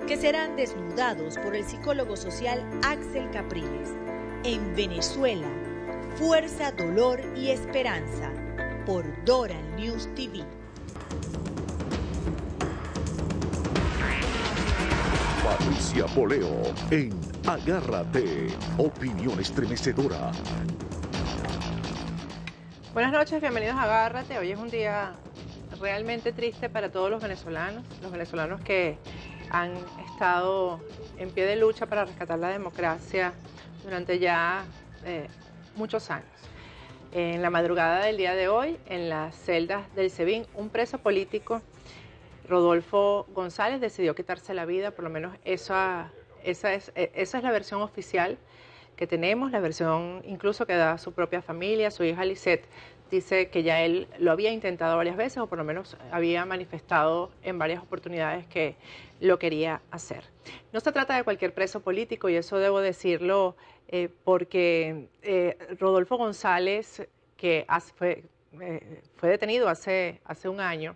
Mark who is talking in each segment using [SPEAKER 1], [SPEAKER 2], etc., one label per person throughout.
[SPEAKER 1] que serán desnudados por el psicólogo social Axel Capriles. En Venezuela, fuerza, dolor y esperanza, por Doral News TV.
[SPEAKER 2] Patricia Poleo en Agárrate, opinión estremecedora.
[SPEAKER 3] Buenas noches, bienvenidos a Agárrate. Hoy es un día realmente triste para todos los venezolanos que han estado en pie de lucha para rescatar la democracia durante ya muchos años. En la madrugada del día de hoy, en las celdas del SEBIN, un preso político, Rodolfo González, decidió quitarse la vida. Por lo menos esa es la versión oficial que tenemos, la versión incluso que da su propia familia. Su hija Lisette dice que ya él lo había intentado varias veces, o por lo menos había manifestado en varias oportunidades que lo quería hacer. No se trata de cualquier preso político, y eso debo decirlo porque Rodolfo González, que fue detenido hace un año,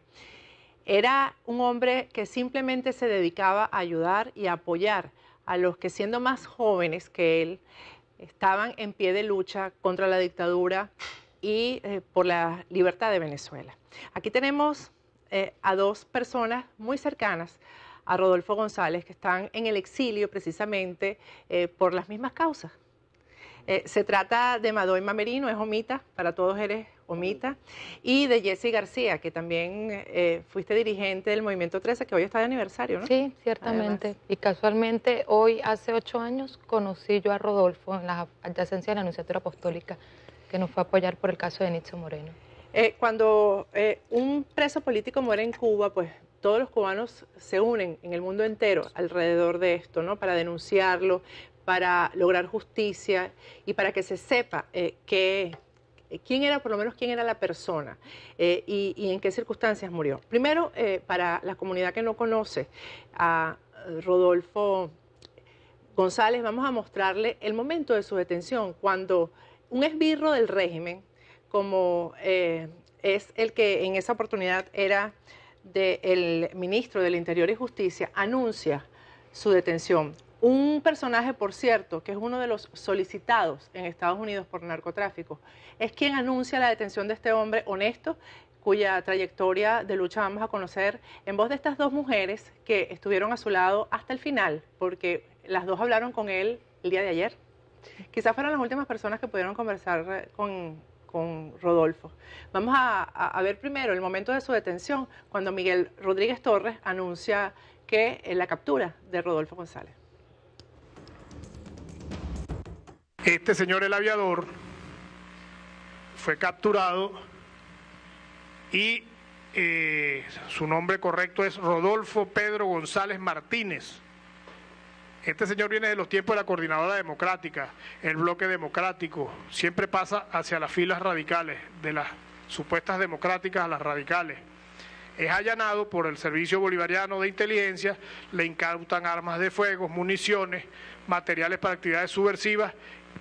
[SPEAKER 3] era un hombre que simplemente se dedicaba a ayudar y a apoyar a los que, siendo más jóvenes que él, estaban en pie de lucha contra la dictadura y por la libertad de Venezuela. Aquí tenemos a dos personas muy cercanas a Rodolfo González que están en el exilio precisamente por las mismas causas. Se trata de Madoy Mamerino, es Omita, para todos eres Omita, y de Jessy García, que también fuiste dirigente del Movimiento 13, que hoy está de aniversario, ¿no?
[SPEAKER 4] Sí, ciertamente. Además. Y casualmente hoy, hace 8 años, conocí yo a Rodolfo en la adyacencia de la Nunciatura Apostólica, que nos fue a apoyar por el caso de Nitzo Moreno.
[SPEAKER 3] Cuando un preso político muere en Cuba, pues todos los cubanos se unen en el mundo entero alrededor de esto, ¿no? Para denunciarlo, para lograr justicia y para que se sepa quién era, por lo menos quién era la persona y en qué circunstancias murió. Primero, para la comunidad que no conoce a Rodolfo González, vamos a mostrarle el momento de su detención, cuando un esbirro del régimen, como es el que en esa oportunidad era el ministro del Interior y Justicia, anuncia su detención. Un personaje, por cierto, que es uno de los solicitados en Estados Unidos por narcotráfico, es quien anuncia la detención de este hombre honesto, cuya trayectoria de lucha vamos a conocer en voz de estas dos mujeres que estuvieron a su lado hasta el final, porque las dos hablaron con él el día de ayer. Quizás fueron las últimas personas que pudieron conversar con Rodolfo. Vamos a ver primero el momento de su detención, cuando Miguel Rodríguez Torres anuncia que la captura de Rodolfo González.
[SPEAKER 5] Este señor, el aviador, fue capturado y su nombre correcto es Rodolfo Pedro González Martínez. Este señor viene de los tiempos de la Coordinadora Democrática, el Bloque Democrático, siempre pasa hacia las filas radicales, de las supuestas democráticas a las radicales. Es allanado por el Servicio Bolivariano de Inteligencia, le incautan armas de fuego, municiones, materiales para actividades subversivas,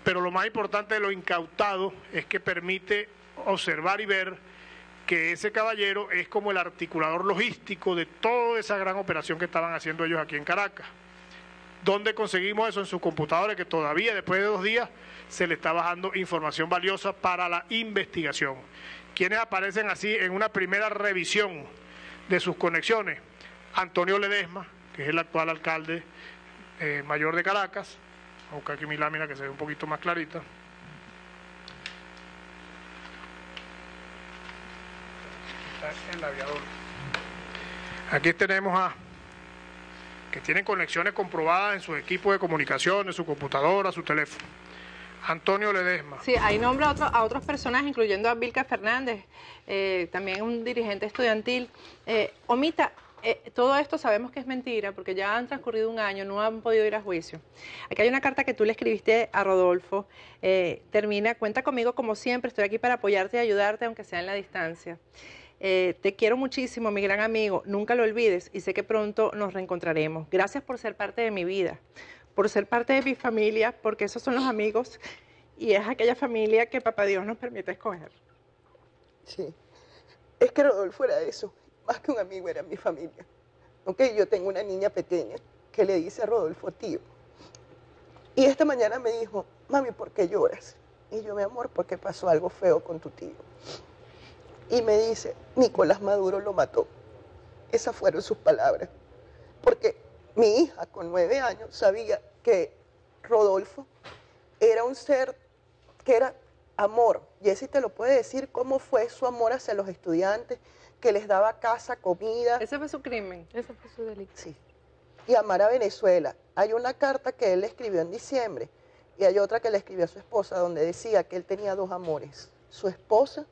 [SPEAKER 5] pero lo más importante de lo incautado es que permite observar y ver que ese caballero es como el articulador logístico de toda esa gran operación que estaban haciendo ellos aquí en Caracas. ¿Dónde conseguimos eso? En sus computadores, que todavía después de 2 días se le está bajando información valiosa para la investigación. ¿Quiénes aparecen así en una primera revisión de sus conexiones? Antonio Ledesma, que es el actual alcalde mayor de Caracas. Voy a buscar aquí mi lámina que se ve un poquito más clarita. Está el aviador. Aquí tenemos que tienen conexiones comprobadas en su equipo de comunicación, en su computadora, su teléfono. Antonio Ledesma.
[SPEAKER 3] Sí, ahí nombra a otros personajes, incluyendo a Vilca Fernández, también un dirigente estudiantil. Omita, todo esto sabemos que es mentira, porque ya han transcurrido 1 año, no han podido ir a juicio. Aquí hay una carta que tú le escribiste a Rodolfo, termina: cuenta conmigo como siempre, estoy aquí para apoyarte y ayudarte, aunque sea en la distancia. Te quiero muchísimo, mi gran amigo, nunca lo olvides y sé que pronto nos reencontraremos. Gracias por ser parte de mi vida, por ser parte de mi familia, porque esos son los amigos y es aquella familia que Papá Dios nos permite escoger.
[SPEAKER 6] Sí, es que Rodolfo era eso, más que un amigo, era mi familia. Aunque yo tengo una niña pequeña que le dice a Rodolfo tío. Y esta mañana me dijo, mami, ¿por qué lloras? Y yo, mi amor, porque pasó algo feo con tu tío. Y me dice, Nicolás Maduro lo mató. Esas fueron sus palabras. Porque mi hija con 9 años sabía que Rodolfo era un ser que era amor. Jessy te lo puede decir cómo fue su amor hacia los estudiantes, que les daba casa, comida.
[SPEAKER 3] Ese fue su crimen.
[SPEAKER 4] Ese fue su delito.
[SPEAKER 6] Sí. Y amar a Venezuela. Hay una carta que él escribió en diciembre y hay otra que le escribió a su esposa donde decía que él tenía 2 amores, su esposa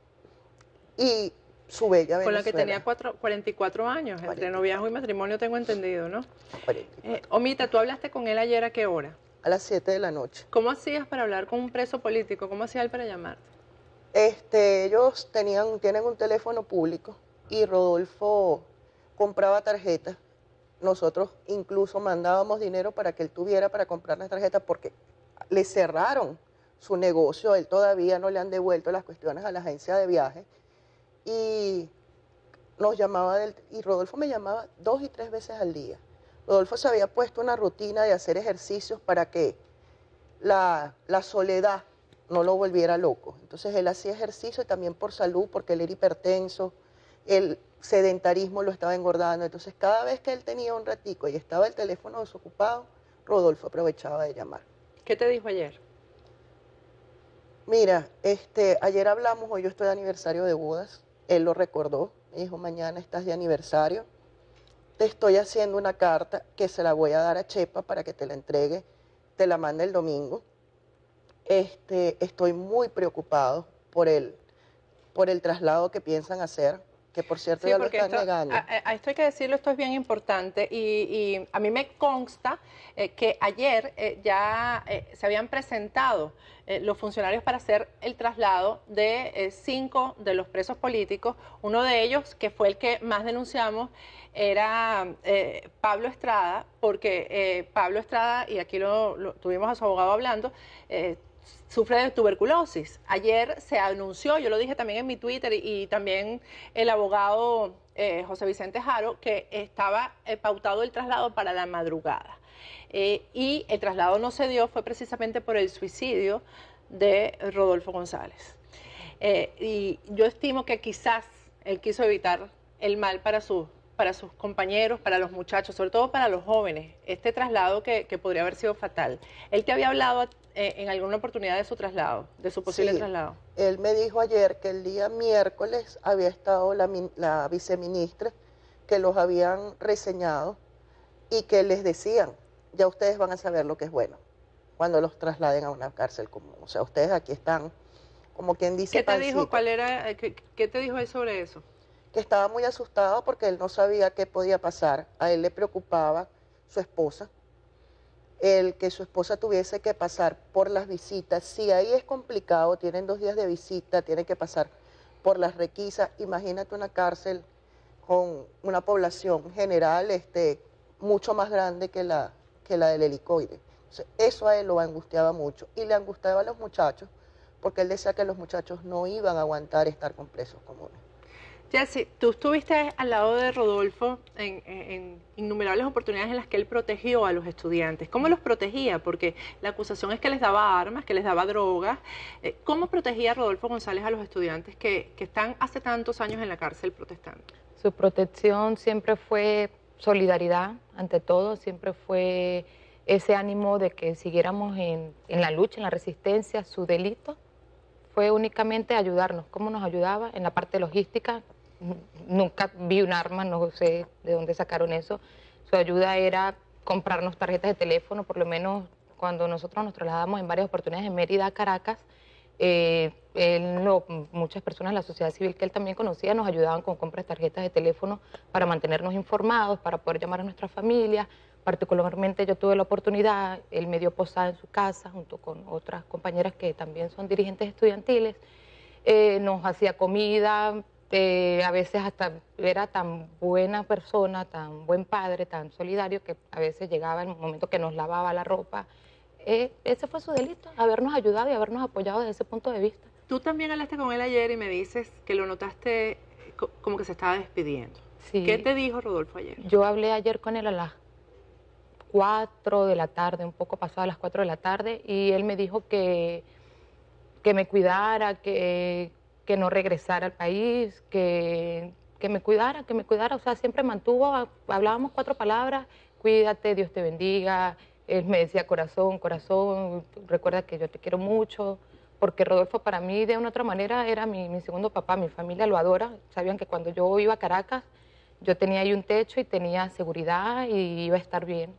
[SPEAKER 6] y su bella Venezuela.
[SPEAKER 3] Con la que tenía 44 años, entre noviazgo y matrimonio tengo entendido, ¿no?
[SPEAKER 6] 44.
[SPEAKER 3] Omita, ¿tú hablaste con él ayer a qué hora?
[SPEAKER 6] A las 7 de la noche.
[SPEAKER 3] ¿Cómo hacías para hablar con un preso político? ¿Cómo hacía él para llamarte?
[SPEAKER 6] Ellos tienen un teléfono público y Rodolfo compraba tarjetas. Nosotros incluso mandábamos dinero para que él tuviera para comprar las tarjetas porque le cerraron su negocio, él todavía no le han devuelto las cuestiones a la agencia de viaje y nos llamaba y Rodolfo me llamaba 2 y 3 veces al día. Rodolfo se había puesto una rutina de hacer ejercicios para que la soledad no lo volviera loco. Entonces él hacía ejercicio y también por salud, porque él era hipertenso, el sedentarismo lo estaba engordando. Entonces cada vez que él tenía un ratico y estaba el teléfono desocupado, Rodolfo aprovechaba de llamar.
[SPEAKER 3] ¿Qué te dijo ayer?
[SPEAKER 6] Mira, ayer hablamos, hoy yo estoy de aniversario de bodas, él lo recordó, me dijo, mañana estás de aniversario, te estoy haciendo una carta que se la voy a dar a Chepa para que te la entregue, te la mande el domingo. Estoy muy preocupado por el traslado que piensan hacer, que por cierto
[SPEAKER 3] Sí,
[SPEAKER 6] ya lo
[SPEAKER 3] porque
[SPEAKER 6] están negando.
[SPEAKER 3] a esto hay que decirlo, esto es bien importante y a mí me consta que ayer ya se habían presentado los funcionarios para hacer el traslado de 5 de los presos políticos. Uno de ellos, que fue el que más denunciamos, era Pablo Estrada, porque Pablo Estrada, y aquí lo tuvimos a su abogado hablando, sufre de tuberculosis. Ayer se anunció, yo lo dije también en mi Twitter y también el abogado José Vicente Jaro, que estaba pautado el traslado para la madrugada. Y el traslado no se dio, fue precisamente por el suicidio de Rodolfo González. Y yo estimo que quizás él quiso evitar el mal para sus compañeros, para los muchachos, sobre todo para los jóvenes, este traslado que podría haber sido fatal. Él te había hablado en alguna oportunidad de su traslado, de su posible traslado.
[SPEAKER 6] Él me dijo ayer que el día miércoles había estado la viceministra, que los habían reseñado y que les decían, ya ustedes van a saber lo que es bueno cuando los trasladen a una cárcel común. O sea, ustedes aquí están, como quien dice,
[SPEAKER 3] ¿Qué te
[SPEAKER 6] pancita.
[SPEAKER 3] dijo? ¿Qué te dijo él sobre eso?
[SPEAKER 6] Que estaba muy asustado porque él no sabía qué podía pasar. A él le preocupaba su esposa, el que su esposa tuviese que pasar por las visitas. Si ahí es complicado, tienen 2 días de visita, tienen que pasar por las requisas. Imagínate una cárcel con una población general mucho más grande que la del Helicoide. Entonces, eso a él lo angustiaba mucho y le angustiaba a los muchachos porque él decía que los muchachos no iban a aguantar estar con presos comunes.
[SPEAKER 3] Jessy, tú estuviste al lado de Rodolfo en innumerables oportunidades en las que él protegió a los estudiantes. ¿Cómo los protegía? Porque la acusación es que les daba armas, que les daba drogas. ¿Cómo protegía Rodolfo González a los estudiantes que están hace tantos años en la cárcel protestando?
[SPEAKER 4] Su protección siempre fue solidaridad, ante todo, siempre fue ese ánimo de que siguiéramos en la lucha, en la resistencia. Su delito fue únicamente ayudarnos. ¿Cómo nos ayudaba? En la parte logística. Nunca vi un arma, no sé de dónde sacaron eso. Su ayuda era comprarnos tarjetas de teléfono, por lo menos cuando nosotros nos trasladamos en varias oportunidades de Mérida a Caracas. Muchas personas de la sociedad civil que él también conocía nos ayudaban con compras de tarjetas de teléfono para mantenernos informados, para poder llamar a nuestras familias. Particularmente yo tuve la oportunidad, él me dio posada en su casa junto con otras compañeras que también son dirigentes estudiantiles. Nos hacía comida. A veces hasta era tan buena persona, tan buen padre, tan solidario, que a veces llegaba en un momento que nos lavaba la ropa. Ese fue su delito, habernos ayudado y habernos apoyado desde ese punto de vista.
[SPEAKER 3] Tú también hablaste con él ayer y me dices que lo notaste como que se estaba despidiendo.
[SPEAKER 4] Sí.
[SPEAKER 3] ¿Qué te dijo Rodolfo ayer?
[SPEAKER 4] Yo hablé ayer con él a las 4 de la tarde, un poco pasado las 4 de la tarde, y él me dijo que me cuidara, que no regresara al país, que me cuidara, o sea, siempre mantuvo, hablábamos 4 palabras, cuídate, Dios te bendiga. Él me decía, corazón, corazón, recuerda que yo te quiero mucho, porque Rodolfo para mí de una otra manera era mi segundo papá, mi familia lo adora. Sabían que cuando yo iba a Caracas, yo tenía ahí un techo y tenía seguridad y iba a estar bien.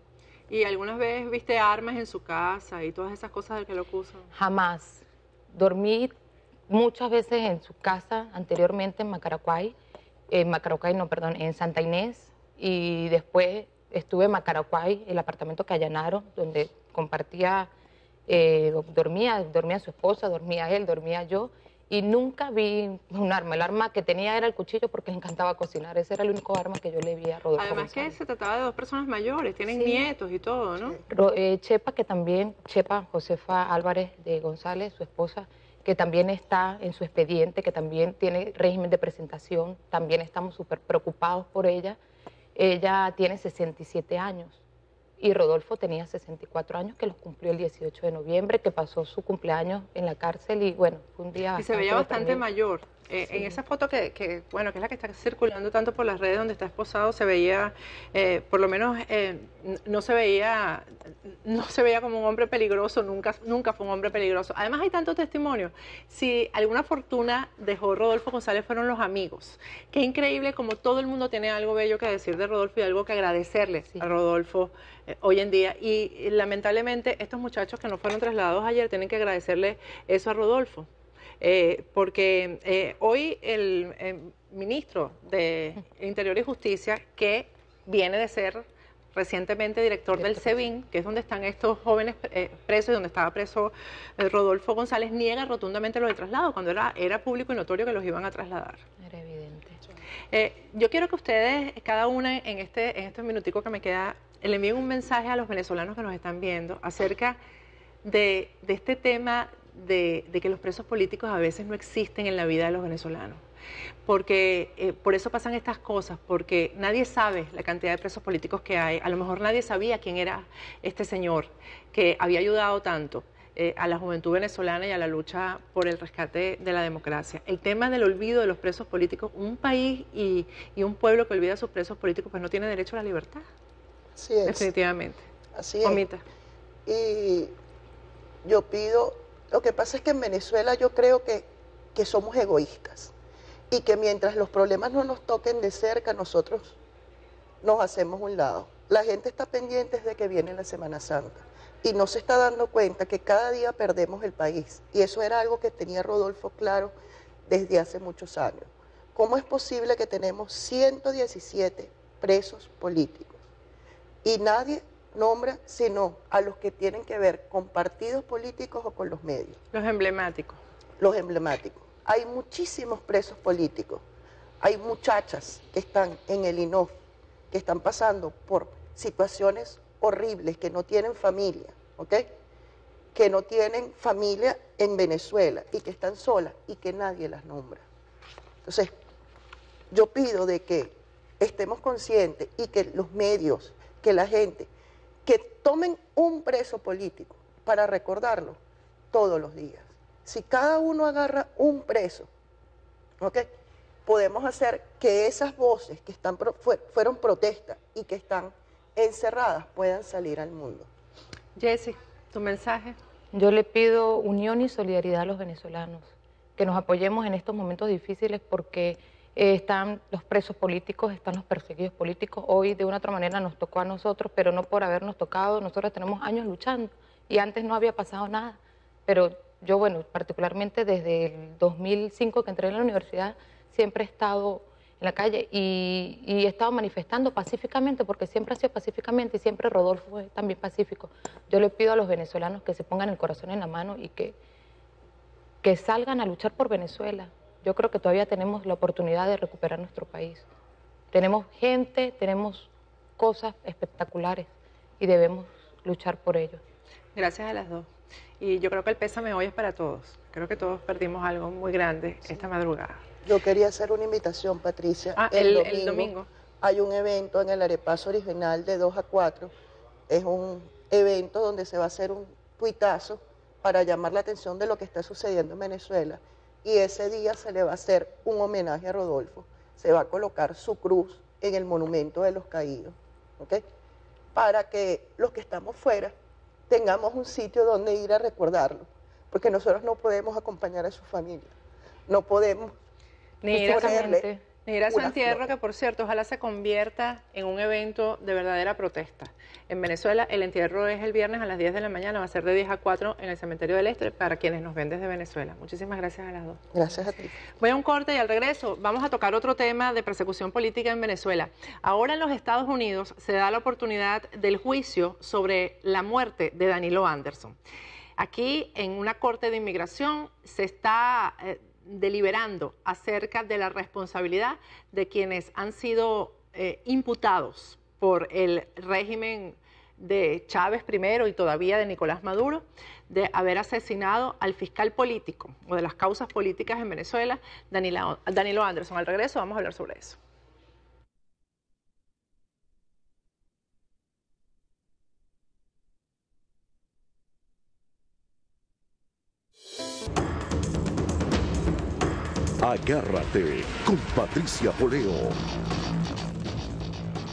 [SPEAKER 3] ¿Y algunas veces viste armas en su casa y todas esas cosas del que lo acusan?
[SPEAKER 4] Jamás. Dormí muchas veces en su casa anteriormente en en Santa Inés, y después estuve en Macaracuay, el apartamento que allanaron, donde compartía, dormía su esposa, dormía él, dormía yo, y nunca vi un arma. El arma que tenía era el cuchillo porque le encantaba cocinar. Ese era el único arma que yo le vi a Rodolfo
[SPEAKER 3] Además
[SPEAKER 4] González.
[SPEAKER 3] que se trataba de 2 personas mayores, tienen
[SPEAKER 4] Sí.
[SPEAKER 3] nietos y todo, ¿no?
[SPEAKER 4] Chepa Josefa Álvarez de González, su esposa, que también está en su expediente, que también tiene régimen de presentación, también estamos súper preocupados por ella. Ella tiene 67 años y Rodolfo tenía 64 años, que los cumplió el 18 de noviembre, que pasó su cumpleaños en la cárcel y bueno, fue un día
[SPEAKER 3] Y se veía bastante
[SPEAKER 4] determinante.
[SPEAKER 3] mayor. En esa foto que es la que está circulando tanto por las redes donde está esposado, se veía, por lo menos, no se veía como un hombre peligroso, nunca fue un hombre peligroso. Además hay tanto testimonio. Si alguna fortuna dejó Rodolfo González fueron los amigos. Qué increíble como todo el mundo tiene algo bello que decir de Rodolfo y algo que agradecerle a Rodolfo hoy en día. Y lamentablemente estos muchachos que no fueron trasladados ayer tienen que agradecerle eso a Rodolfo. Porque hoy el ministro de Interior y Justicia, que viene de ser recientemente director del SEBIN, que es donde están estos jóvenes presos y donde estaba preso Rodolfo González, niega rotundamente lo del traslado, cuando era público y notorio que los iban a trasladar.
[SPEAKER 4] Era evidente.
[SPEAKER 3] Yo quiero que ustedes, cada una en este minutico que me queda, le envíen un mensaje a los venezolanos que nos están viendo acerca de este tema de que los presos políticos a veces no existen en la vida de los venezolanos. Porque por eso pasan estas cosas, porque nadie sabe la cantidad de presos políticos que hay. A lo mejor nadie sabía quién era este señor que había ayudado tanto a la juventud venezolana y a la lucha por el rescate de la democracia. El tema del olvido de los presos políticos, un país y un pueblo que olvida a sus presos políticos, pues no tiene derecho a la libertad.
[SPEAKER 6] Así es.
[SPEAKER 3] Definitivamente.
[SPEAKER 6] Así es.
[SPEAKER 3] Omita.
[SPEAKER 6] Y yo pido, lo que pasa es que en Venezuela yo creo que somos egoístas y que mientras los problemas no nos toquen de cerca, nosotros nos hacemos un lado. La gente está pendiente de que viene la Semana Santa y no se está dando cuenta que cada día perdemos el país. Y eso era algo que tenía Rodolfo claro desde hace muchos años. ¿Cómo es posible que tenemos 117 presos políticos y nadie nombra sino a los que tienen que ver con partidos políticos o con los medios?
[SPEAKER 3] Los emblemáticos.
[SPEAKER 6] Los emblemáticos. Hay muchísimos presos políticos. Hay muchachas que están en el INOF, que están pasando por situaciones horribles, que no tienen familia, ¿ok? Que no tienen familia en Venezuela y que están solas y que nadie las nombra. Entonces, yo pido de que estemos conscientes y que los medios, que la gente, que tomen un preso político para recordarlo todos los días. Si cada uno agarra un preso, ¿ok?, podemos hacer que esas voces que fueron protestas y que están encerradas puedan salir al mundo.
[SPEAKER 3] Jessy, tu mensaje.
[SPEAKER 4] Yo le pido unión y solidaridad a los venezolanos, que nos apoyemos en estos momentos difíciles porque están los presos políticos, están los perseguidos políticos. Hoy de una otra manera nos tocó a nosotros, pero no por habernos tocado. Nosotros tenemos años luchando y antes no había pasado nada. Pero yo, bueno, particularmente desde el 2005 que entré en la universidad, siempre he estado en la calle y he estado manifestando pacíficamente, porque siempre ha sido pacíficamente y siempre Rodolfo fue también pacífico. Yo le pido a los venezolanos que se pongan el corazón en la mano y que salgan a luchar por Venezuela. Yo creo que todavía tenemos la oportunidad de recuperar nuestro país. Tenemos gente, tenemos cosas espectaculares y debemos luchar por ello.
[SPEAKER 3] Gracias a las dos. Y yo creo que el pésame hoy es para todos. Creo que todos perdimos algo muy grande esta madrugada.
[SPEAKER 6] Yo quería hacer una invitación, Patricia.
[SPEAKER 3] El domingo
[SPEAKER 6] hay un evento en el Arepazo Original de 2 a 4 Es un evento donde se va a hacer un tuitazo para llamar la atención de lo que está sucediendo en Venezuela. Y ese día se le va a hacer un homenaje a Rodolfo. Se va a colocar su cruz en el Monumento de los Caídos, ¿ok? Para que los que estamos fuera tengamos un sitio donde ir a recordarlo, porque nosotros no podemos acompañar a su familia, no podemos
[SPEAKER 3] ni ir a
[SPEAKER 6] ponerle
[SPEAKER 3] ese
[SPEAKER 6] una
[SPEAKER 3] entierro,
[SPEAKER 6] flor.
[SPEAKER 3] que por cierto, ojalá se convierta en un evento de verdadera protesta. En Venezuela el entierro es el viernes a las 10 de la mañana, va a ser de 10 a 4 en el Cementerio del Este para quienes nos ven desde Venezuela. Muchísimas gracias a las dos.
[SPEAKER 6] Gracias a ti.
[SPEAKER 3] Voy a un corte y al regreso vamos a tocar otro tema de persecución política en Venezuela. Ahora en los Estados Unidos se da la oportunidad del juicio sobre la muerte de Danilo Anderson. Aquí en una corte de inmigración se está deliberando acerca de la responsabilidad de quienes han sido imputados por el régimen de Chávez primero y todavía de Nicolás Maduro, de haber asesinado al fiscal político o de las causas políticas en Venezuela, Danilo Anderson. Al regreso vamos a hablar sobre eso.
[SPEAKER 2] Agárrate con Patricia Poleo.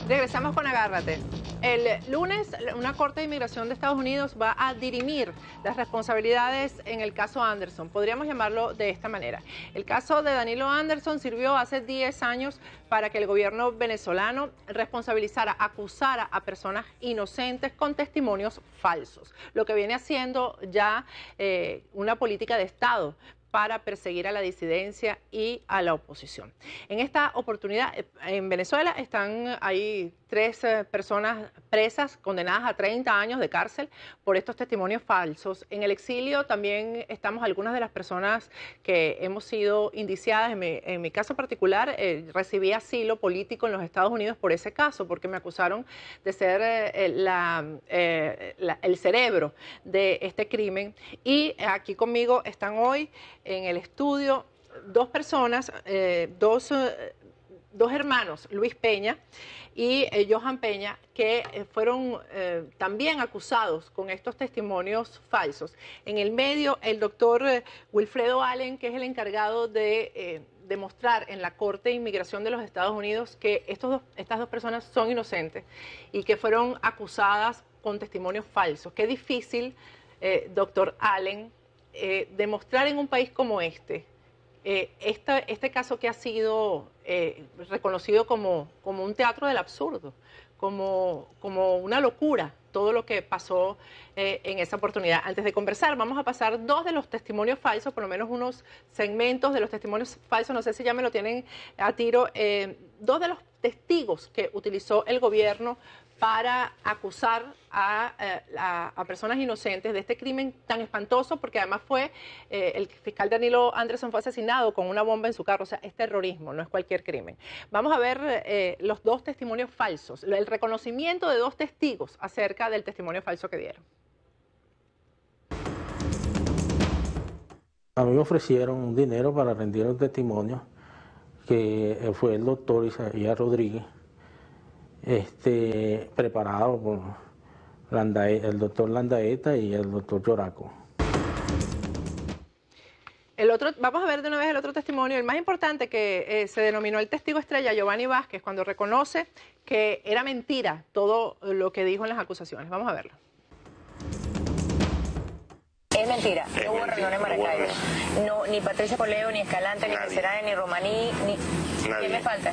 [SPEAKER 3] Regresamos con Agárrate. El lunes, una corte de inmigración de Estados Unidos va a dirimir las responsabilidades en el caso Anderson. Podríamos llamarlo de esta manera. El caso de Danilo Anderson sirvió hace 10 años para que el gobierno venezolano responsabilizara, acusara a personas inocentes con testimonios falsos, lo que viene haciendo ya una política de Estado para perseguir a la disidencia y a la oposición. En esta oportunidad, en Venezuela hay 3 personas presas condenadas a 30 años de cárcel por estos testimonios falsos. En el exilio también estamos algunas de las personas que hemos sido indiciadas. En mi caso particular, recibí asilo político en los Estados Unidos por ese caso, porque me acusaron de ser el cerebro de este crimen. Y aquí conmigo están hoy en el estudio 2 personas, dos hermanos, Luis Peña y Johan Peña, que fueron también acusados con estos testimonios falsos. En el medio, el doctor Wilfredo Allen, que es el encargado de demostrar en la Corte de Inmigración de los Estados Unidos que estas dos personas son inocentes y que fueron acusadas con testimonios falsos. Qué difícil, doctor Allen, demostrar en un país como este caso que ha sido reconocido como un teatro del absurdo, como una locura, todo lo que pasó en esa oportunidad. Antes de conversar, vamos a pasar 2 de los testimonios falsos, por lo menos unos segmentos de los testimonios falsos, no sé si ya me lo tienen a tiro, 2 de los testigos que utilizó el gobierno para acusar a personas inocentes de este crimen tan espantoso, porque además el fiscal Danilo Anderson fue asesinado con una bomba en su carro. O sea, es terrorismo, no es cualquier crimen. Vamos a ver los 2 testimonios falsos, el reconocimiento de 2 testigos acerca del testimonio falso que dieron.
[SPEAKER 7] A mí me ofrecieron dinero para rendir un testimonio, que fue el doctor Isaías Rodríguez, preparado por el doctor Landaeta y el doctor Lloraco.
[SPEAKER 3] Vamos a ver de una vez el otro testimonio, el más importante, que se denominó el testigo estrella, Giovanni Vázquez, cuando reconoce que era mentira todo lo que dijo en las acusaciones. Vamos a verlo.
[SPEAKER 8] Es mentira, no hubo reunión en Maracaibo. No, ni Patricia Poleo, ni Escalante, ni Meserane, ni Romaní, ni... ¿Quién me falta?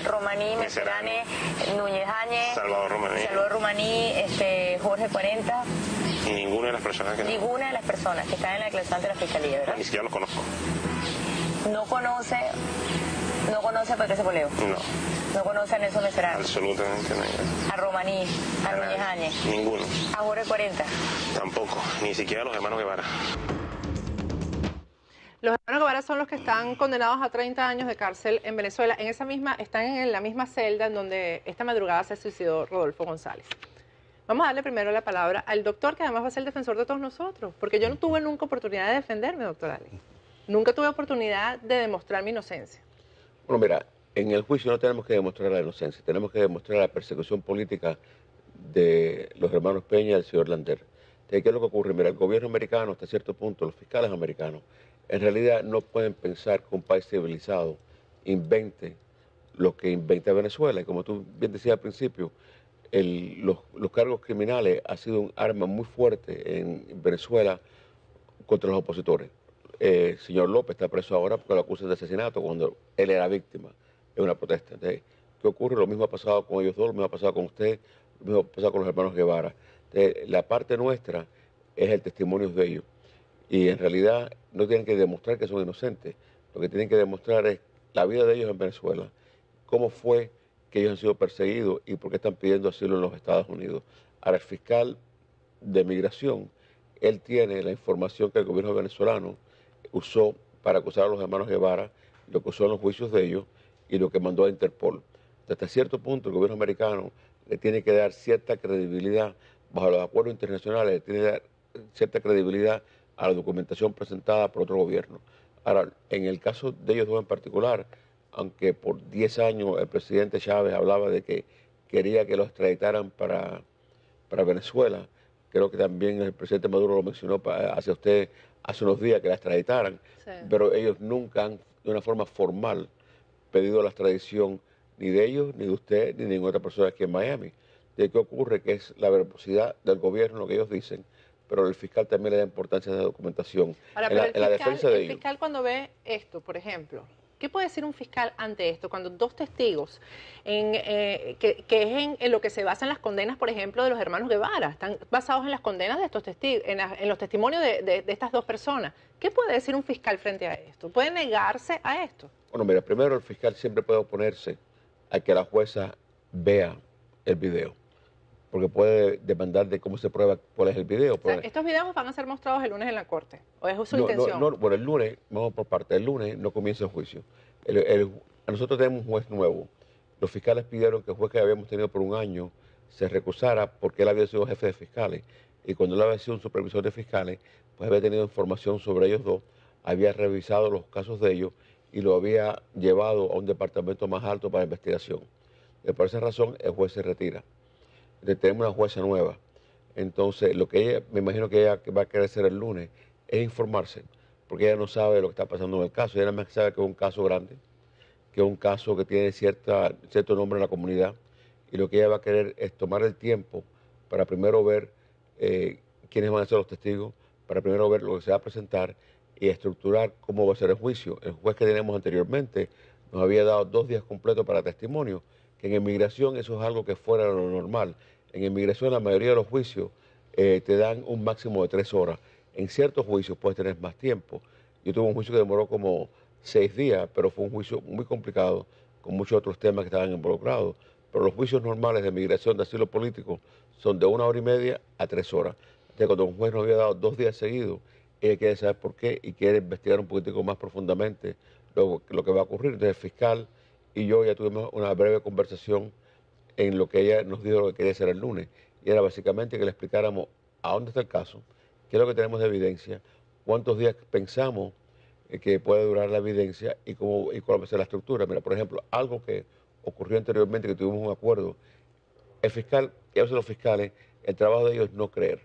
[SPEAKER 8] Romaní, Meserane, Núñez Áñez, Salvador Romaní, Jorge 40.
[SPEAKER 9] Ninguna de las personas que...
[SPEAKER 8] Ninguna de las personas que están en la declaración de la Fiscalía, ¿verdad?
[SPEAKER 9] Ni siquiera los conozco.
[SPEAKER 8] No conoce a Patricia Poleo. No conoce a Nelson Meserane.
[SPEAKER 9] Absolutamente nadie.
[SPEAKER 8] A Romaní, a Núñez Áñez.
[SPEAKER 9] Ninguno.
[SPEAKER 8] A Jorge 40.
[SPEAKER 9] Tampoco, ni siquiera los hermanos Guevara.
[SPEAKER 3] Los hermanos Guevara son los que están condenados a 30 años de cárcel en Venezuela. Están en la misma celda en donde esta madrugada se suicidó Rodolfo González. Vamos a darle primero la palabra al doctor, que además va a ser el defensor de todos nosotros, porque yo no tuve nunca oportunidad de defenderme, doctor Allen. Nunca tuve oportunidad de demostrar mi inocencia.
[SPEAKER 10] Bueno, mira, en el juicio no tenemos que demostrar la inocencia, tenemos que demostrar la persecución política de los hermanos Peña y el señor Lander. ¿Qué es lo que ocurre? Mira, el gobierno americano, hasta cierto punto, los fiscales americanos, en realidad no pueden pensar que un país civilizado invente lo que inventa Venezuela. Y como tú bien decías al principio, los cargos criminales han sido un arma muy fuerte en Venezuela contra los opositores. El señor López está preso ahora porque lo acusan de asesinato cuando él era víctima en una protesta. Entonces, ¿qué ocurre? Lo mismo ha pasado con ellos dos, lo mismo ha pasado con usted, lo mismo ha pasado con los hermanos Guevara. Entonces, la parte nuestra es el testimonio de ellos. Y en realidad no tienen que demostrar que son inocentes. Lo que tienen que demostrar es la vida de ellos en Venezuela, cómo fue que ellos han sido perseguidos y por qué están pidiendo asilo en los Estados Unidos. Ahora, el fiscal de migración, él tiene la información que el gobierno venezolano usó para acusar a los hermanos Guevara, lo que usó en los juicios de ellos y lo que mandó a Interpol. Hasta cierto punto el gobierno americano le tiene que dar cierta credibilidad, bajo los acuerdos internacionales, le tiene que dar cierta credibilidad a la documentación presentada por otro gobierno. Ahora, en el caso de ellos dos en particular, aunque por 10 años el presidente Chávez hablaba de que quería que los extraditaran para Venezuela, creo que también el presidente Maduro lo mencionó hacia usted hace unos días, que la extraditaran, sí. Pero ellos nunca han, de una forma formal, pedido la extradición ni de ellos, ni de usted, ni de ninguna otra persona aquí en Miami. ¿De qué ocurre? Que es la verbosidad del gobierno, lo que ellos dicen, pero el fiscal también le da importancia a la documentación.
[SPEAKER 3] Ahora, en la defensa de ellos. El fiscal cuando ve esto, por ejemplo, ¿qué puede decir un fiscal ante esto? Cuando dos testigos, que es en lo que se basan las condenas, por ejemplo, de los hermanos Guevara, están basados en las condenas de estos testigos, en los testimonios de estas dos personas. ¿Qué puede decir un fiscal frente a esto? ¿Puede negarse a esto?
[SPEAKER 10] Bueno, mira, primero el fiscal siempre puede oponerse a que la jueza vea el video, porque puede demandar de cómo se prueba cuál es el video.
[SPEAKER 3] O sea, ¿estos videos van a ser mostrados el lunes en la corte? ¿O es su intención?
[SPEAKER 10] Bueno, el lunes, vamos por parte, el lunes no comienza el juicio. Nosotros tenemos un juez nuevo. Los fiscales pidieron que el juez que habíamos tenido por un año se recusara porque él había sido jefe de fiscales. Y cuando él había sido un supervisor de fiscales, pues había tenido información sobre ellos dos, había revisado los casos de ellos y lo había llevado a un departamento más alto para investigación. Y por esa razón, el juez se retira. Tenemos una jueza nueva. Entonces, lo que ella, me imagino que ella va a querer hacer el lunes, es informarse, porque ella no sabe lo que está pasando en el caso. Ella nada más sabe que es un caso grande, que es un caso que tiene cierto nombre en la comunidad, y lo que ella va a querer es tomar el tiempo para primero ver quiénes van a ser los testigos, para primero ver lo que se va a presentar y estructurar cómo va a ser el juicio. El juez que tenemos anteriormente nos había dado 2 días completos para testimonio, que en inmigración eso es algo que fuera de lo normal. En inmigración la mayoría de los juicios te dan un máximo de 3 horas. En ciertos juicios puedes tener más tiempo. Yo tuve un juicio que demoró como 6 días, pero fue un juicio muy complicado, con muchos otros temas que estaban involucrados. Pero los juicios normales de migración, de asilo político, son de 1 hora y media a 3 horas. Entonces, cuando un juez nos había dado 2 días seguidos, ella quiere saber por qué y quiere investigar un poquitico más profundamente lo que va a ocurrir. Entonces, el fiscal y yo ya tuvimos una breve conversación en lo que ella nos dijo lo que quería hacer el lunes. Y era básicamente que le explicáramos a dónde está el caso, qué es lo que tenemos de evidencia, cuántos días pensamos que puede durar la evidencia y cuál va a ser la estructura. Mira, por ejemplo, algo que ocurrió anteriormente, que tuvimos un acuerdo, el fiscal, y a veces los fiscales, el trabajo de ellos es no creer,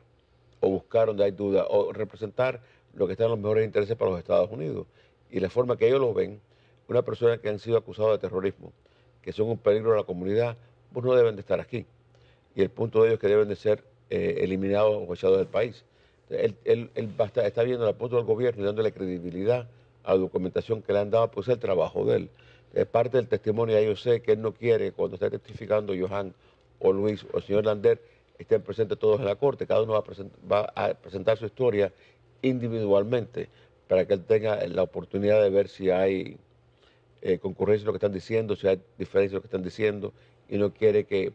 [SPEAKER 10] o buscar donde hay duda, o representar lo que está en los mejores intereses para los Estados Unidos. Y la forma que ellos lo ven, una persona que han sido acusados de terrorismo, que son un peligro a la comunidad, pues no deben de estar aquí. Y el punto de ellos es que deben de ser eliminados o echados del país. Él está viendo el punto del gobierno y dándole credibilidad a la documentación que le han dado, pues es el trabajo de él. Parte del testimonio, ya yo sé que él no quiere, cuando está testificando Johan o Luis o el señor Lander, estén presentes todos en la corte. Cada uno va a presentar su historia individualmente para que él tenga la oportunidad de ver si hay concurrencia en lo que están diciendo, si hay diferencia en lo que están diciendo, y no quiere que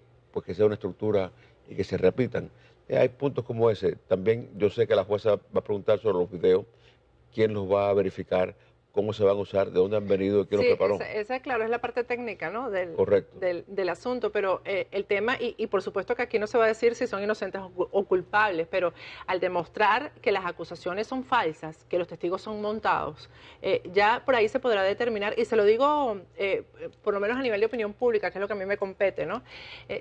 [SPEAKER 10] sea una estructura y que se repitan. Hay puntos como ese. También yo sé que la jueza va a preguntar sobre los videos, quién los va a verificar, cómo se van a usar, de dónde han venido y quién los preparó.
[SPEAKER 3] Esa, claro, es la parte técnica, ¿no?
[SPEAKER 10] Correcto.
[SPEAKER 3] Del asunto, pero el tema, y por supuesto que aquí no se va a decir si son inocentes o culpables, pero al demostrar que las acusaciones son falsas, que los testigos son montados, ya por ahí se podrá determinar, y se lo digo por lo menos a nivel de opinión pública, que es lo que a mí me compete, ¿no?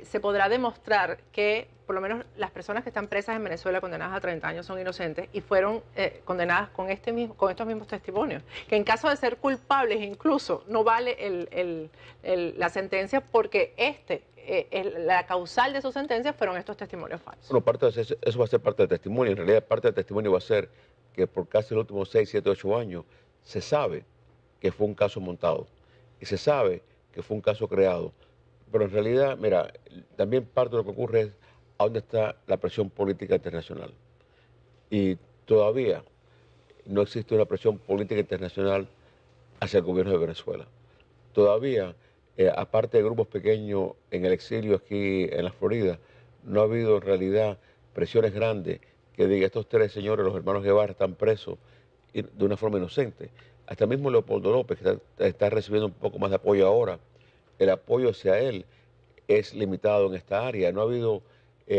[SPEAKER 3] Se podrá demostrar que por lo menos las personas que están presas en Venezuela condenadas a 30 años son inocentes y fueron condenadas con estos mismos testimonios. Que en caso de ser culpables incluso no vale la sentencia porque la causal de su sentencia fueron estos testimonios falsos.
[SPEAKER 10] Bueno, eso va a ser parte del testimonio. En realidad parte del testimonio va a ser que por casi los últimos 6, 7, 8 años se sabe que fue un caso montado y se sabe que fue un caso creado. Pero en realidad, mira, también parte de lo que ocurre es a dónde está la presión política internacional. Y todavía no existe una presión política internacional hacia el gobierno de Venezuela. Todavía, aparte de grupos pequeños en el exilio aquí en la Florida, no ha habido en realidad presiones grandes que digan estos 3 señores, los hermanos Guevara, están presos de una forma inocente. Hasta mismo Leopoldo López, que está recibiendo un poco más de apoyo ahora, el apoyo hacia él es limitado en esta área. No ha habido...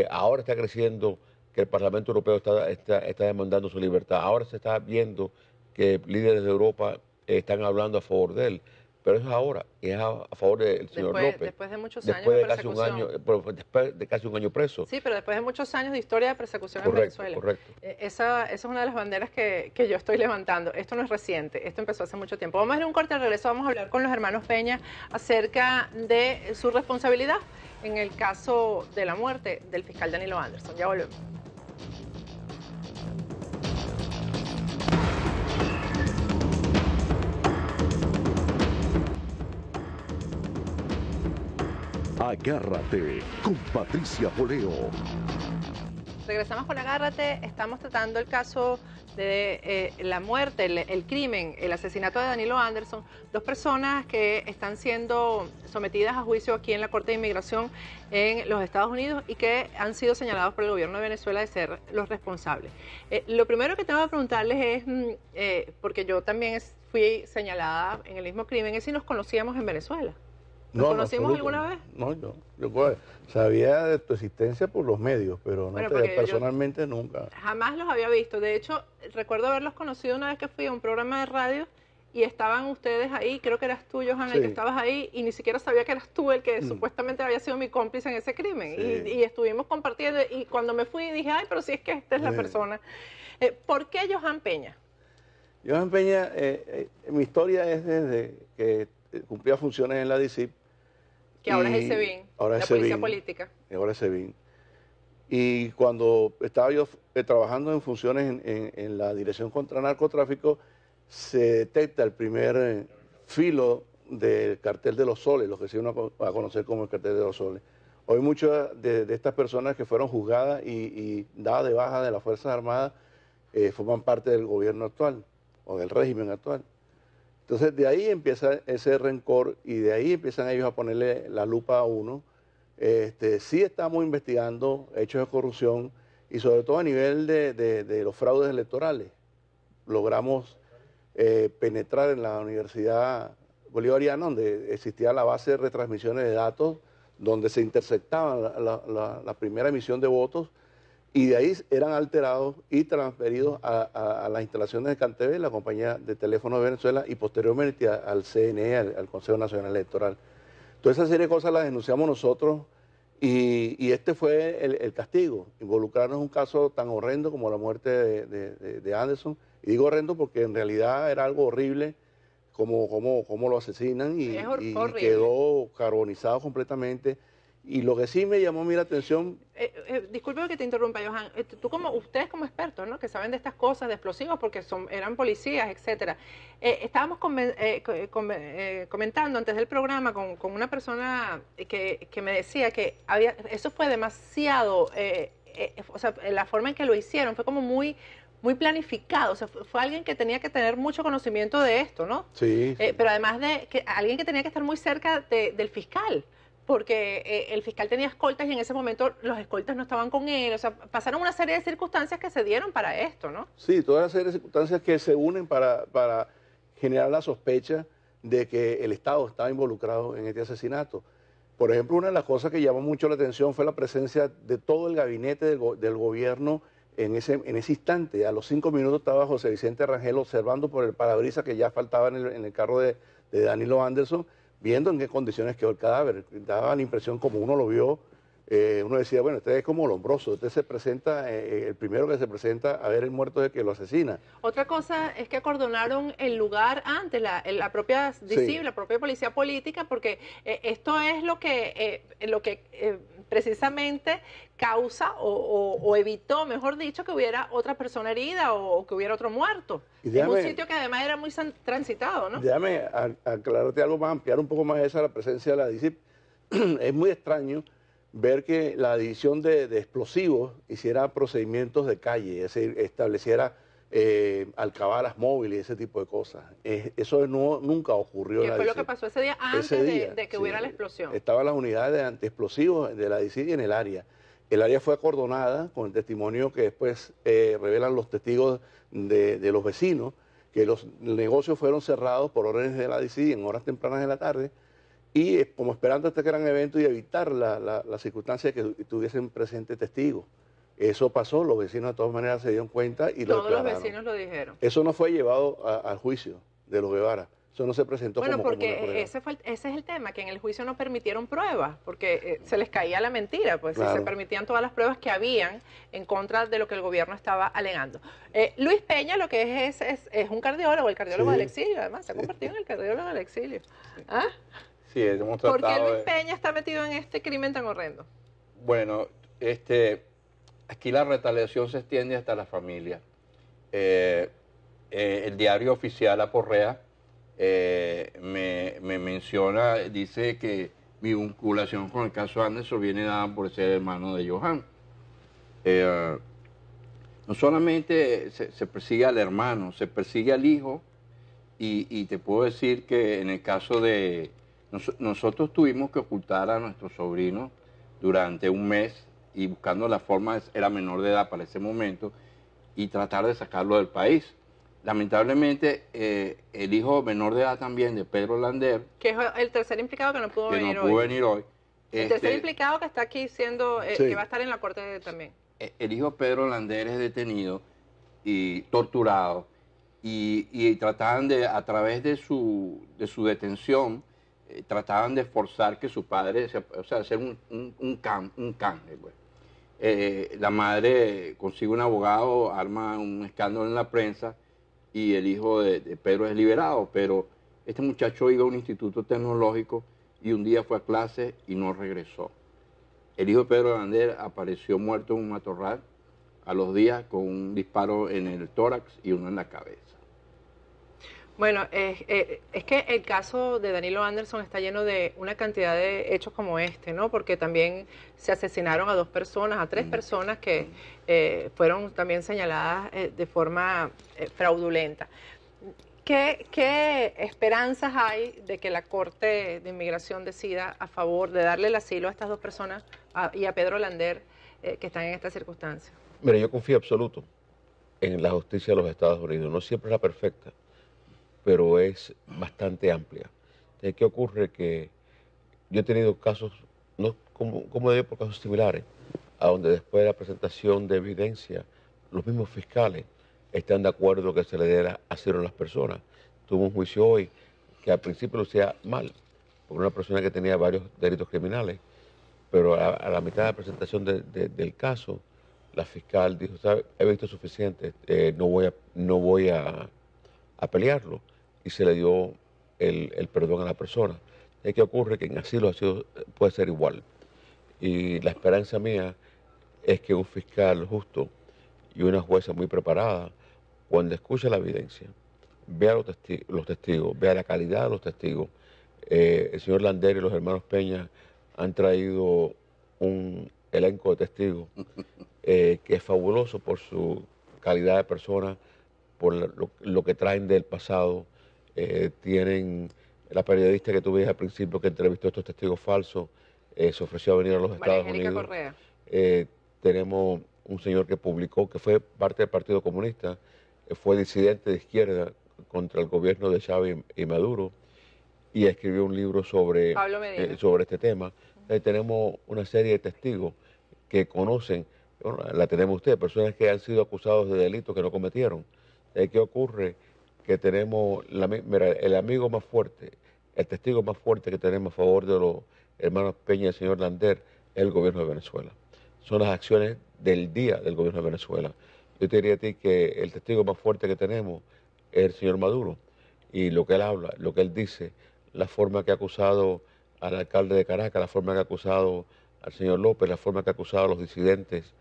[SPEAKER 10] ahora está creciendo que el Parlamento Europeo está demandando su libertad. Ahora se está viendo que líderes de Europa están hablando a favor de él. Pero eso es ahora, es a favor del señor López.
[SPEAKER 3] Después de muchos años
[SPEAKER 10] de persecución. Después de casi un año preso.
[SPEAKER 3] Sí, pero después de muchos años de historia de persecución en Venezuela.
[SPEAKER 10] Correcto.
[SPEAKER 3] Esa es una de las banderas que yo estoy levantando. Esto no es reciente, esto empezó hace mucho tiempo. Vamos a ir a un corte, al regreso vamos a hablar con los hermanos Peña acerca de su responsabilidad en el caso de la muerte del fiscal Danilo Anderson. Ya volvemos.
[SPEAKER 2] Agárrate con Patricia Poleo.
[SPEAKER 3] Regresamos con Agárrate. Estamos tratando el caso de la muerte, el crimen, el asesinato de Danilo Anderson. 2 personas que están siendo sometidas a juicio aquí en la Corte de Inmigración en los Estados Unidos y que han sido señalados por el gobierno de Venezuela de ser los responsables. Lo primero que tengo que preguntarles es, porque yo también fui señalada en el mismo crimen, es si nos conocíamos en Venezuela. ¿Nos conocimos alguna vez?
[SPEAKER 11] No, yo sabía de tu existencia por los medios, pero no personalmente nunca.
[SPEAKER 3] Jamás los había visto. De hecho, recuerdo haberlos conocido una vez que fui a un programa de radio y estaban ustedes ahí, creo que eras tú, Johan, el que estabas ahí, y ni siquiera sabía que eras tú el que supuestamente había sido mi cómplice en ese crimen. Sí. Y estuvimos compartiendo, y cuando me fui dije, ay, pero si es que esta es la persona. ¿Por qué Johan Peña?
[SPEAKER 11] Johan Peña, mi historia es desde que cumplía funciones en la DICIP.
[SPEAKER 3] Que ahora es el SEBIN, la policía política.
[SPEAKER 11] Ahora es SEBIN. Y cuando estaba yo trabajando en funciones en la Dirección contra Narcotráfico, se detecta el primer filo del cartel de los soles, lo que se iban a conocer como el cartel de los soles. Hoy muchas de estas personas que fueron juzgadas y dadas de baja de las Fuerzas Armadas forman parte del gobierno actual o del régimen actual. Entonces, de ahí empieza ese rencor y de ahí empiezan ellos a ponerle la lupa a uno. Sí estamos investigando hechos de corrupción y sobre todo a nivel de los fraudes electorales. Logramos penetrar en la Universidad Bolivariana, donde existía la base de retransmisiones de datos, donde se interceptaban la primera emisión de votos, y de ahí eran alterados y transferidos a las instalaciones de CanTV, la compañía de teléfonos de Venezuela, y posteriormente al CNE, al Consejo Nacional Electoral. Toda esa serie de cosas las denunciamos nosotros y este fue el castigo, involucrarnos en un caso tan horrendo como la muerte de Anderson. Y digo horrendo porque en realidad era algo horrible como lo asesinan y quedó carbonizado completamente. Y lo que sí me llamó a mí la atención...
[SPEAKER 3] disculpe que te interrumpa, Johan. Ustedes como expertos, ¿no?, que saben de estas cosas, de explosivos, porque eran policías, etcétera. Estábamos comentando antes del programa con una persona que me decía que eso fue demasiado... o sea, la forma en que lo hicieron fue como muy planificado, o sea, fue alguien que tenía que tener mucho conocimiento de esto, ¿no?
[SPEAKER 11] Sí.
[SPEAKER 3] Pero además de que alguien que tenía que estar muy cerca del fiscal, porque el fiscal tenía escoltas y en ese momento los escoltas no estaban con él, o sea, pasaron una serie de circunstancias que se dieron para esto, ¿no?
[SPEAKER 11] Sí, toda una serie de circunstancias que se unen para generar la sospecha de que el Estado estaba involucrado en este asesinato. Por ejemplo, una de las cosas que llamó mucho la atención fue la presencia de todo el gabinete del gobierno en ese instante. A los 5 minutos estaba José Vicente Rangel observando por el parabrisas que ya faltaba en el carro de Danilo Anderson, viendo en qué condiciones quedó el cadáver. Daba la impresión, como uno lo vio, uno decía, bueno, este es como Lombroso, este se presenta, el primero que se presenta a ver el muerto de que lo asesina.
[SPEAKER 3] Otra cosa es que acordonaron el lugar antes, la propia DICIB, sí, la propia policía política, porque esto es lo que precisamente causa o evitó, mejor dicho, que hubiera otra persona herida o que hubiera otro muerto. En un sitio que además era muy transitado, ¿no?
[SPEAKER 11] Déjame aclararte algo más, ampliar un poco más la presencia de la DICIB. Es muy extraño ver que la división de explosivos hiciera procedimientos de calle, es decir, estableciera alcabalas móviles y ese tipo de cosas. Eso nunca ocurrió.
[SPEAKER 3] ¿Qué fue lo que pasó ese día antes de que hubiera la explosión?
[SPEAKER 11] Estaban las unidades de antiexplosivos de la DICIB en el área. El área fue acordonada con el testimonio que después revelan los testigos de los vecinos, que los negocios fueron cerrados por órdenes de la DICIB en horas tempranas de la tarde, y como esperando este gran evento y evitar la circunstancia de que tuviesen presentes testigos. Eso pasó, los vecinos de todas maneras se dieron cuenta y lo declararon.
[SPEAKER 3] Todos los vecinos lo dijeron.
[SPEAKER 11] Eso no fue llevado al juicio de los Guevara. Eso no se presentó como una prueba.
[SPEAKER 3] Bueno, porque ese es el tema, que en el juicio no permitieron pruebas, porque se les caía la mentira, pues claro. Se permitían todas las pruebas que habían en contra de lo que el gobierno estaba alegando. Luis Peña lo que es un cardiólogo, el cardiólogo del exilio, además, se ha convertido en el cardiólogo del exilio. ¿Ah?
[SPEAKER 12] Sí, hemos
[SPEAKER 3] tratado. ¿Por qué Luis Peña está metido en este crimen tan horrendo?
[SPEAKER 12] Bueno, aquí la retaliación se extiende hasta la familia. El diario oficial Aporrea me menciona, dice que mi vinculación con el caso Anderson viene dada por ser hermano de Johan. No solamente se persigue al hermano, se persigue al hijo, y te puedo decir que en el caso de... Nosotros tuvimos que ocultar a nuestro sobrino durante un mes y buscando la forma, era menor de edad para ese momento, y tratar de sacarlo del país. Lamentablemente, el hijo menor de edad también de Pedro Lander,
[SPEAKER 3] que es el tercer implicado que no pudo venir hoy. El tercer implicado que está aquí siendo, sí, que va a estar en la corte también.
[SPEAKER 12] El hijo Pedro Lander es detenido y torturado, y trataban de, a través de su detención, trataban de forzar que su padre, o sea, hacer un canje. Pues. La madre consigue un abogado, arma un escándalo en la prensa, y el hijo de Pedro es liberado, pero este muchacho iba a un instituto tecnológico y un día fue a clase y no regresó. El hijo de Pedro Lander apareció muerto en un matorral a los días con un disparo en el tórax y uno en la cabeza.
[SPEAKER 3] Bueno, es que el caso de Danilo Anderson está lleno de una cantidad de hechos como este, ¿no? Porque también se asesinaron a 2 personas, a 3 personas que fueron también señaladas de forma fraudulenta. ¿Qué esperanzas hay de que la Corte de Inmigración decida a favor de darle el asilo a estas 2 personas y a Pedro Lander que están en esta circunstancia?
[SPEAKER 10] Mira, yo confío absoluto en la justicia de los Estados Unidos. No siempre es la perfecta, pero es bastante amplia. ¿Qué ocurre? Que yo he tenido casos, no como de por casos similares, a donde después de la presentación de evidencia, los mismos fiscales están de acuerdo que se le diera asilo a las personas. Tuvo un juicio hoy que al principio lo hacía mal, por una persona que tenía varios delitos criminales, pero a la mitad de la presentación del caso, la fiscal dijo, ¿sabe? He visto suficiente, no voy a pelearlo, y se le dio el perdón a la persona. ¿Qué ocurre? Que en asilo puede ser igual. Y la esperanza mía es que un fiscal justo y una jueza muy preparada, cuando escuche la evidencia, vea los testigos, vea la calidad de los testigos. El señor Lander y los hermanos Peña han traído un elenco de testigos que es fabuloso por su calidad de persona, por lo que traen del pasado. Tienen la periodista que tú veías al principio que entrevistó a estos testigos falsos, se ofreció a venir a los Estados Unidos.
[SPEAKER 3] Correa.
[SPEAKER 10] Tenemos un señor que publicó, que fue parte del Partido Comunista, fue disidente de izquierda contra el gobierno de Chávez y Maduro y escribió un libro sobre este tema. Tenemos una serie de testigos que conocen, bueno, la tenemos ustedes, personas que han sido acusados de delitos que no cometieron. ¿Qué ocurre? Que tenemos, el amigo más fuerte, el testigo más fuerte que tenemos a favor de los hermanos Peña y el señor Lander es el gobierno de Venezuela. Son las acciones del día del gobierno de Venezuela. Yo te diría a ti que el testigo más fuerte que tenemos es el señor Maduro. Y lo que él habla, lo que él dice, la forma que ha acusado al alcalde de Caracas, la forma que ha acusado al señor López, la forma que ha acusado a los disidentes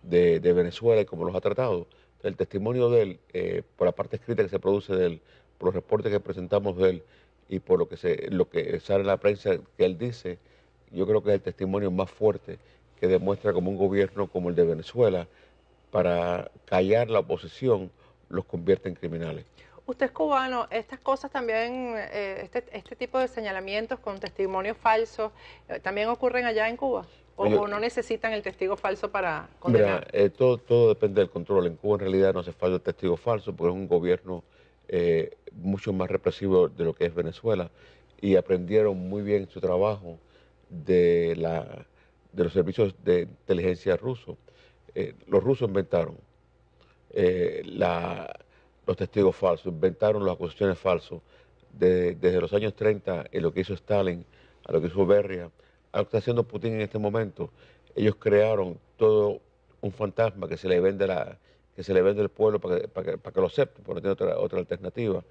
[SPEAKER 10] de Venezuela y cómo los ha tratado. El testimonio de él, por la parte escrita que se produce de él, por los reportes que presentamos de él y por lo que sale en la prensa que él dice, yo creo que es el testimonio más fuerte que demuestra como un gobierno como el de Venezuela, para callar la oposición, los convierte en criminales.
[SPEAKER 3] Usted es cubano, estas cosas también, este tipo de señalamientos con testimonios falsos, ¿también ocurren allá en Cuba? ¿O no necesitan el testigo falso para condenar?
[SPEAKER 10] Mira, todo depende del control. En Cuba en realidad no hace falta el testigo falso porque es un gobierno mucho más represivo de lo que es Venezuela y aprendieron muy bien su trabajo de los servicios de inteligencia rusos. Los rusos inventaron los testigos falsos, inventaron las acusaciones falsas desde los años 30, en lo que hizo Stalin, a lo que hizo Beria, a lo que está haciendo Putin en este momento. Ellos crearon todo un fantasma que se le vende al pueblo para que lo acepte, porque no tiene otra alternativa.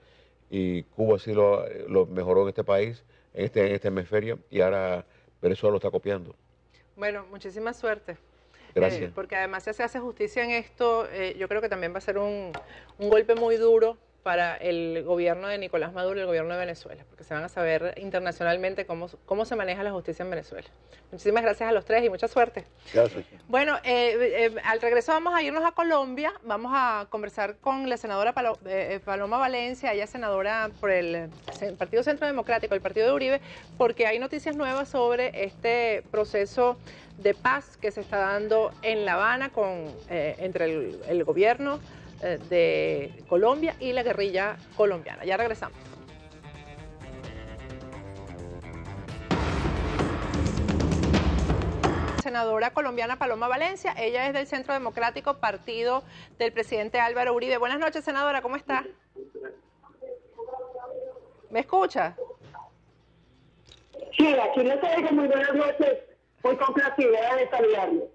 [SPEAKER 10] Y Cuba sí lo mejoró en este país, en este hemisferio, y ahora Venezuela lo está copiando.
[SPEAKER 3] Bueno, muchísima suerte.
[SPEAKER 10] Gracias.
[SPEAKER 3] Porque además si se hace justicia en esto, yo creo que también va a ser un golpe muy duro para el gobierno de Nicolás Maduro y el gobierno de Venezuela, porque se van a saber internacionalmente cómo se maneja la justicia en Venezuela. Muchísimas gracias a los tres y mucha suerte.
[SPEAKER 11] Gracias.
[SPEAKER 3] Bueno, al regreso vamos a irnos a Colombia, vamos a conversar con la senadora Paloma Valencia, ella es senadora por el Partido Centro Democrático, el partido de Uribe, porque hay noticias nuevas sobre este proceso de paz que se está dando en La Habana entre el gobierno de Colombia y la guerrilla colombiana. Ya regresamos. Senadora colombiana Paloma Valencia, ella es del Centro Democrático, partido del presidente Álvaro Uribe. Buenas noches, senadora, ¿cómo está? ¿Me escucha?
[SPEAKER 13] Sí, aquí les digo muy buenas noches, muy complacida de saludarle.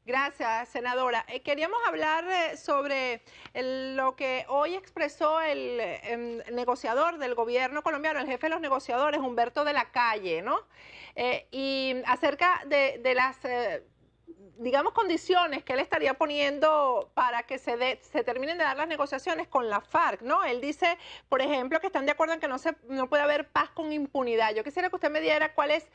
[SPEAKER 3] Gracias, senadora. Queríamos hablar sobre lo que hoy expresó el negociador del gobierno colombiano, el jefe de los negociadores, Humberto de la Calle, ¿no? Y acerca de las, digamos, condiciones que él estaría poniendo para que se terminen de dar las negociaciones con la FARC, ¿no? Él dice, por ejemplo, que están de acuerdo en que no puede haber paz con impunidad. Yo quisiera que usted me diera cuál es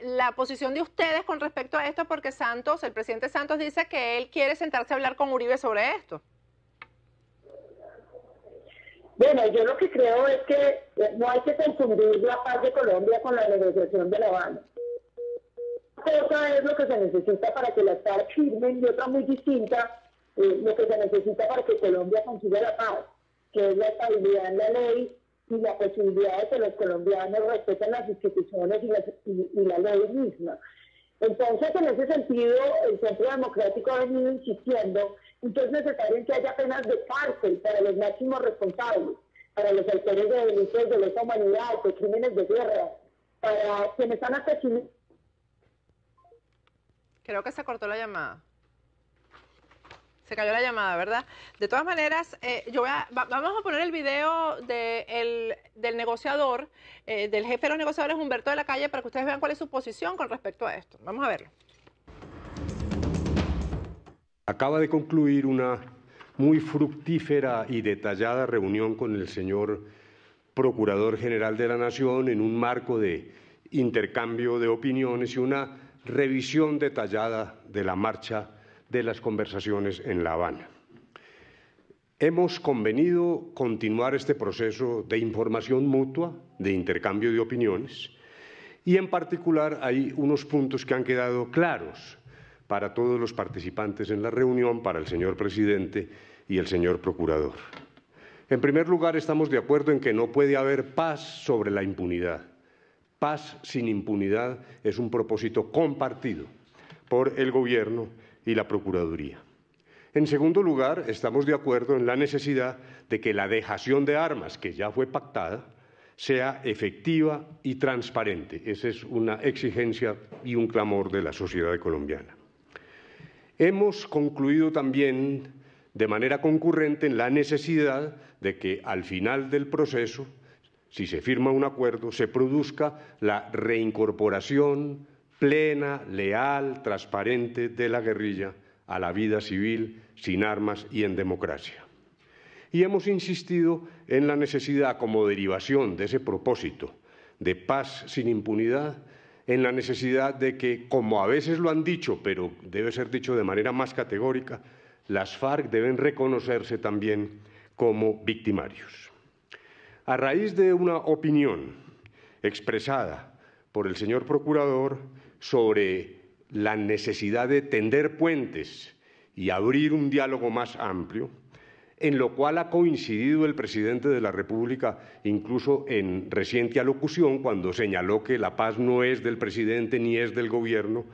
[SPEAKER 3] la posición de ustedes con respecto a esto, porque el presidente Santos dice que él quiere sentarse a hablar con Uribe sobre esto.
[SPEAKER 13] Bueno, yo lo que creo es que no hay que confundir la paz de Colombia con la negociación de La Habana. Una cosa es lo que se necesita para que las FARC firmen y otra muy distinta, lo que se necesita para que Colombia consiga la paz, que es la estabilidad en la ley y la posibilidad de que los colombianos respeten las instituciones y la ley misma. Entonces, en ese sentido, el Centro Democrático ha venido insistiendo en que es necesario que haya penas de cárcel para los máximos responsables, para los autores de delitos de lesa humanidad, de crímenes de guerra, para quienes han asesinado.
[SPEAKER 3] Creo que se cortó la llamada. Se cayó la llamada, ¿verdad? De todas maneras, vamos a poner el video del negociador, del jefe de los negociadores, Humberto de la Calle, para que ustedes vean cuál es su posición con respecto a esto. Vamos a verlo.
[SPEAKER 14] Acaba de concluir una muy fructífera y detallada reunión con el señor Procurador General de la Nación en un marco de intercambio de opiniones y una revisión detallada de la marcha de las conversaciones en La Habana. Hemos convenido continuar este proceso de información mutua, de intercambio de opiniones, y en particular hay unos puntos que han quedado claros para todos los participantes en la reunión, para el señor presidente y el señor procurador. En primer lugar, estamos de acuerdo en que no puede haber paz sobre la impunidad. Paz sin impunidad es un propósito compartido por el Gobierno y la Procuraduría. En segundo lugar, estamos de acuerdo en la necesidad de que la dejación de armas, que ya fue pactada, sea efectiva y transparente. Esa es una exigencia y un clamor de la sociedad colombiana. Hemos concluido también de manera concurrente en la necesidad de que al final del proceso, si se firma un acuerdo, se produzca la reincorporación plena, leal, transparente de la guerrilla a la vida civil, sin armas y en democracia. Y hemos insistido en la necesidad, como derivación de ese propósito de paz sin impunidad, en la necesidad de que, como a veces lo han dicho, pero debe ser dicho de manera más categórica, las FARC deben reconocerse también como victimarios. A raíz de una opinión expresada por el señor Procurador sobre la necesidad de tender puentes y abrir un diálogo más amplio, en lo cual ha coincidido el presidente de la República, incluso en reciente alocución, cuando señaló que la paz no es del presidente ni es del gobierno,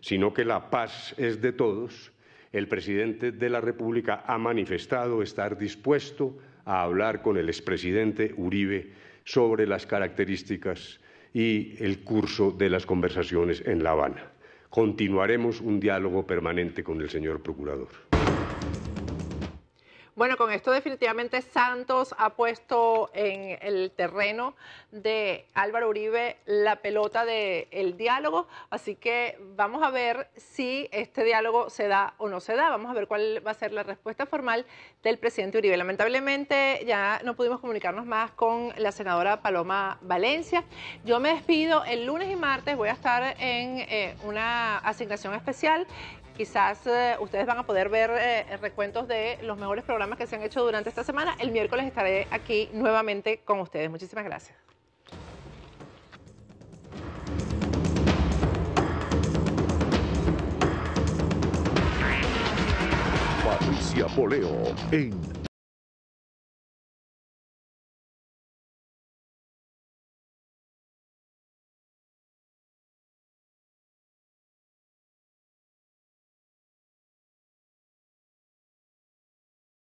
[SPEAKER 14] sino que la paz es de todos. El presidente de la República ha manifestado estar dispuesto a hablar con el expresidente Uribe sobre las características y el curso de las conversaciones en La Habana. Continuaremos un diálogo permanente con el señor Procurador.
[SPEAKER 3] Bueno, con esto definitivamente Santos ha puesto en el terreno de Álvaro Uribe la pelota del diálogo, así que vamos a ver si este diálogo se da o no se da, vamos a ver cuál va a ser la respuesta formal del presidente Uribe. Lamentablemente ya no pudimos comunicarnos más con la senadora Paloma Valencia. Yo me despido, el lunes y martes voy a estar en una asignación especial. Quizás ustedes van a poder ver recuentos de los mejores programas que se han hecho durante esta semana. El miércoles estaré aquí nuevamente con ustedes. Muchísimas gracias.
[SPEAKER 2] Patricia Poleo en